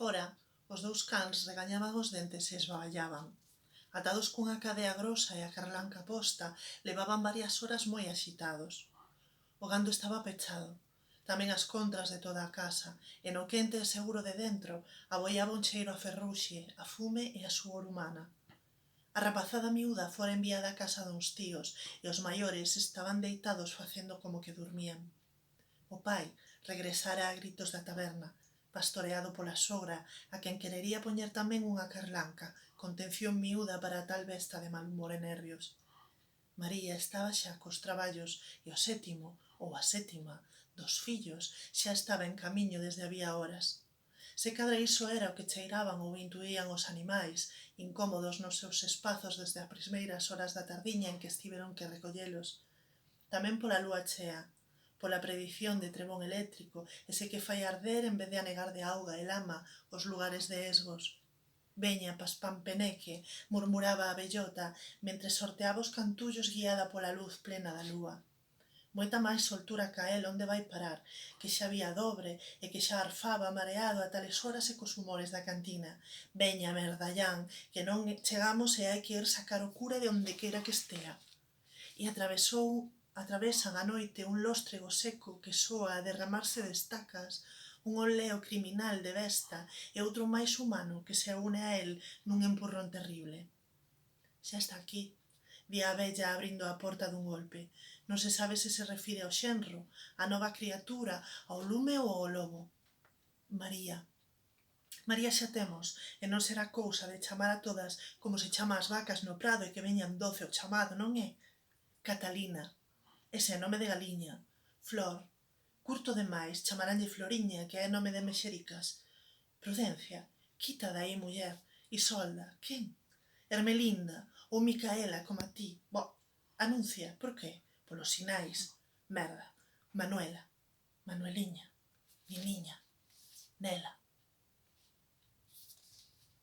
Fora, os dous cans regañaban os dentes e esbaballaban. Atados cunha cadea grosa e a carlanca posta, levaban varias horas moi axitados. O gando estaba pechado, tamén as contras de toda a casa, e no quente e seguro de dentro aboiaba un cheiro a ferruxe, a fume e a suor humana. A rapazada miúda fora enviada a casa duns tíos e os maiores estaban deitados facendo como que dormían. O pai regresara a gritos da taberna, pastoreado pola sogra, a quen querería poñer tamén unha carlanca, contención miúda para a tal besta de mal humor e nervios. María estaba xa cos traballos e o sétimo, ou a sétima, dos fillos xa estaba en camiño desde había horas. Se cadra iso era o que cheiraban ou intuían os animais, incómodos nos seus espazos desde as primeiras horas da tardiña en que estiveron que recollelos. Tamén pola lúa chea, pola predición de trebón eléctrico, ese que fai arder en vez de anegar de auga e lama os lugares de esgos. Veña, paspampeneque, murmuraba a bellota, mentre sorteaba os cantullos guiada pola luz plena da lúa. Moita máis soltura ca el onde vai parar, que xa había dobre e que xa arfaba mareado a tales horas e cos humores da cantina. Veña, merdallán, que non chegamos e hai que ir sacar o cura de onde quera que estea. E atravesan a noite un lóstrego seco que soa a derramarse de estacas, un oleo criminal de besta e outro máis humano que se une a el nun empurrón terrible. Xa está aquí, di a vella abrindo a porta dun golpe. Non se sabe se se refire ao xenro, á nova criatura, ao lume ou ao lobo. María xa temos, e non será cousa de chamar a todas como se chama as vacas no prado e que veñan 12 ao chamado, non é? Catalina, ese é nome de galiña. Flor, curto demais, chamaranlle Floriña, que é nome de mexericas. Prudencia, quita dai, muller. Isolda, quen? Ermelinda, ou Micaela, como a ti. Anuncia, por qué? Polos sinais. Merda, Manuela, Manueliña, Niniña, Nela.